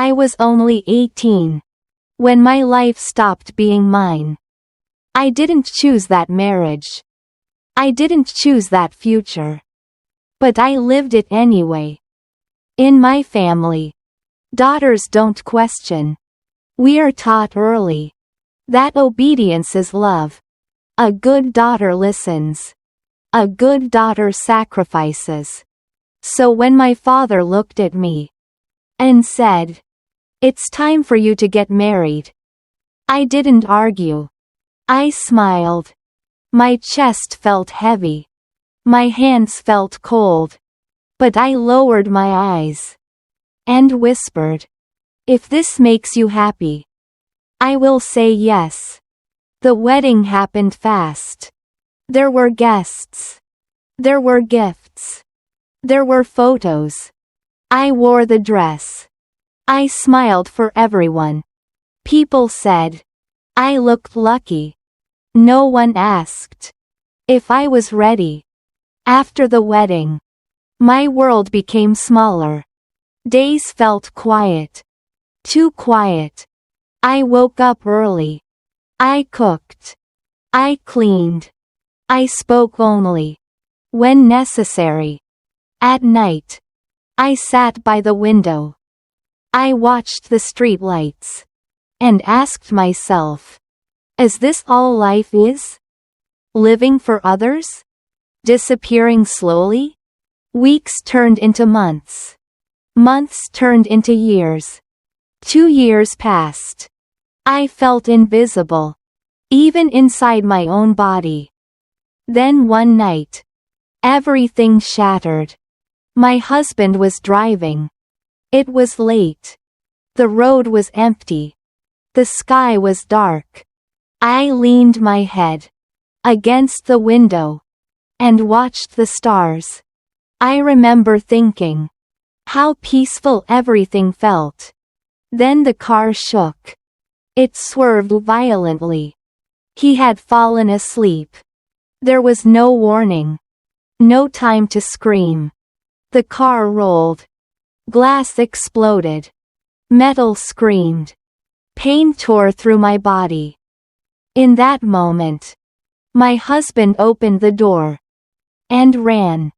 I was only 18 when my life stopped being mine. I didn't choose that marriage. I didn't choose that future. But I lived it anyway. In my family, daughters don't question. We are taught early that obedience is love. A good daughter listens. A good daughter sacrifices. So when my father looked at me and said, "It's time for you to get married," I didn't argue. I smiled. My chest felt heavy. My hands felt cold. But I lowered my eyes and whispered, "If this makes you happy, I will say yes." The wedding happened fast. There were guests. There were gifts. There were photos. I wore the dress. I smiled for everyone. People said I looked lucky. No one asked if I was ready. After the wedding, my world became smaller. Days felt quiet. Too quiet. I woke up early. I cooked. I cleaned. I spoke only when necessary. At night, I sat by the window. I watched the street lights and asked myself, is this all life is? Living for others? Disappearing slowly? Weeks turned into months. Months turned into years. 2 years passed. I felt invisible, even inside my own body. Then one night, everything shattered. My husband was driving. It was late. The road was empty. The sky was dark. I leaned my head against the window and watched the stars. I remember thinking how peaceful everything felt. Then the car shook. It swerved violently. He had fallen asleep. There was no warning. No time to scream. The car rolled. Glass exploded. Metal screamed. Pain tore through my body. In that moment, my husband opened the door and ran.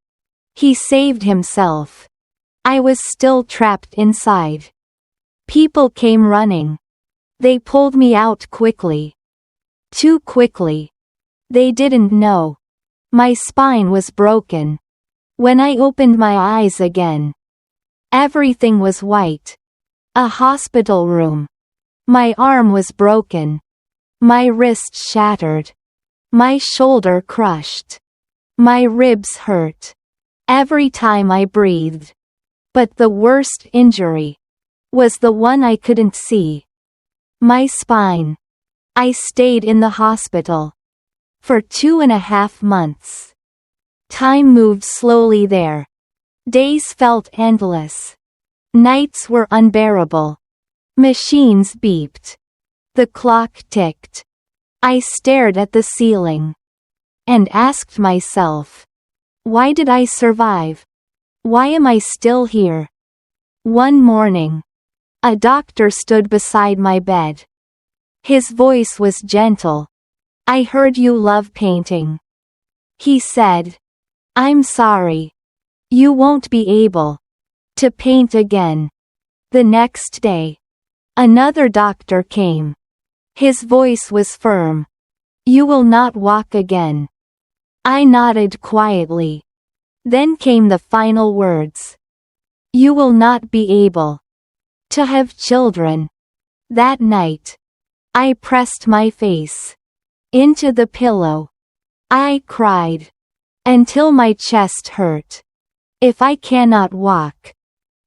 He saved himself. I was still trapped inside. People came running. They pulled me out quickly. Too quickly. They didn't know. My spine was broken. When I opened my eyes again, everything was white. A hospital room. My arm was broken. My wrist shattered. My shoulder crushed. My ribs hurt every time I breathed. But the worst injury was the one I couldn't see. My spine. I stayed in the hospital for 2.5 months. Time moved slowly there. Days felt endless. Nights were unbearable. Machines beeped. The clock ticked. I stared at the ceiling and asked myself, why did I survive? Why am I still here? One morning, a doctor stood beside my bed. His voice was gentle. "I heard you love painting." He said, "I'm sorry. You won't be able to paint again." The next day, another doctor came. His voice was firm. "You will not walk again." I nodded quietly. Then came the final words. "You will not be able to have children." That night, I pressed my face into the pillow. I cried until my chest hurt. If I cannot walk,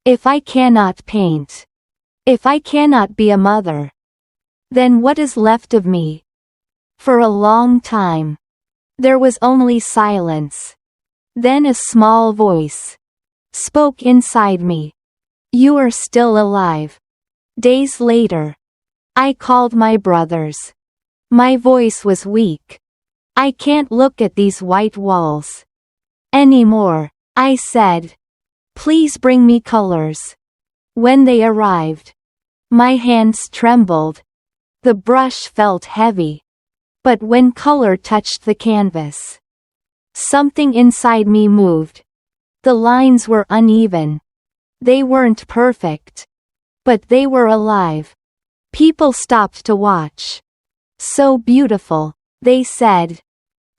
if I cannot paint, if I cannot be a mother, then what is left of me? For a long time, there was only silence. Then a small voice spoke inside me. "You are still alive." Days later, I called my brothers. My voice was weak. "I can't look at these white walls anymore," I said. "Please bring me colors." When they arrived, My hands trembled. The brush felt heavy. But when color touched the canvas, something inside me moved. The lines were uneven. They weren't perfect. But they were alive. People stopped to watch. So beautiful, they said.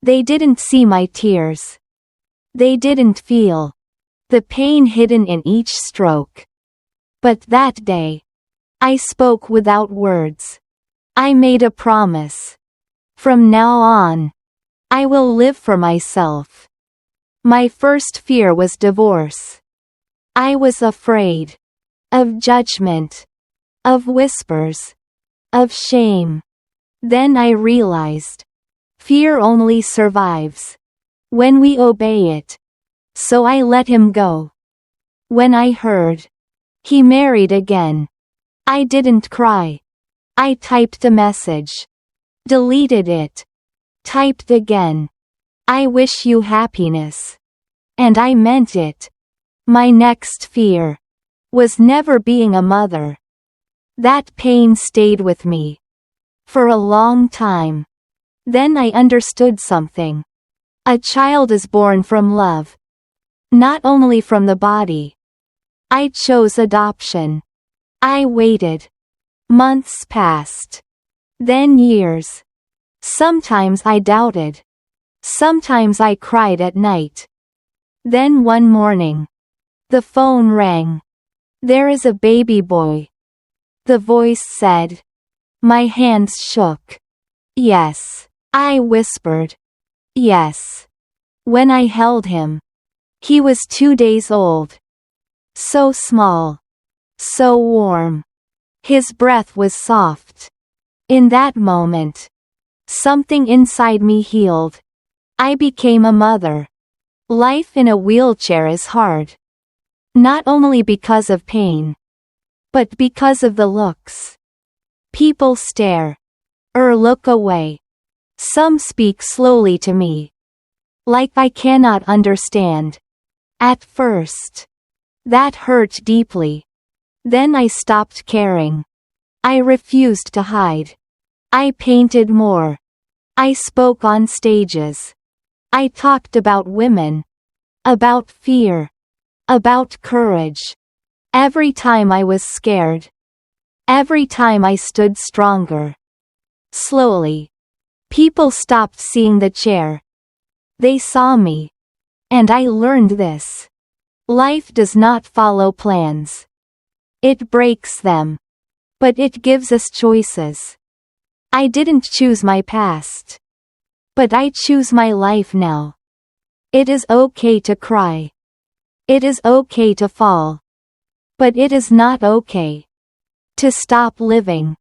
They didn't see my tears. They didn't feel the pain hidden in each stroke. But that day, I spoke without words. I made a promise. From now on, I will live for myself. My first fear was divorce. I was afraid of judgment, of whispers, of shame. Then I realized fear only survives when we obey it. So I let him go. When I heard he married again, I didn't cry. I typed a message, deleted it, typed again. I wish you happiness. And I meant it. My next fear was never being a mother. That pain stayed with me for a long time. Then I understood something. A child is born from love, not only from the body. I chose adoption. I waited. Months passed. Then years. Sometimes I doubted. Sometimes I cried at night. Then one morning, the phone rang. There is a baby boy. The voice said. My hands shook. Yes. I whispered. Yes. When I held him, he was 2 days old. So small. So warm. His breath was soft. In that moment, something inside me healed. I became a mother. Life in a wheelchair is hard. Not only because of pain, but because of the looks. People stare, or look away. Some speak slowly to me, like I cannot understand. At first, that hurt deeply. Then I stopped caring. I refused to hide. I painted more. I spoke on stages. I talked about women, about fear, about courage. Every time I was scared. Every time I stood stronger. Slowly, people stopped seeing the chair. They saw me. And I learned this. Life does not follow plans. It breaks them. But it gives us choices. I didn't choose my past. But I choose my life now. It is okay to cry. It is okay to fall. But it is not okay to stop living.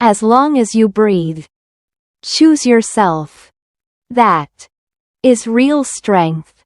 As long as you breathe, choose yourself. That is real strength.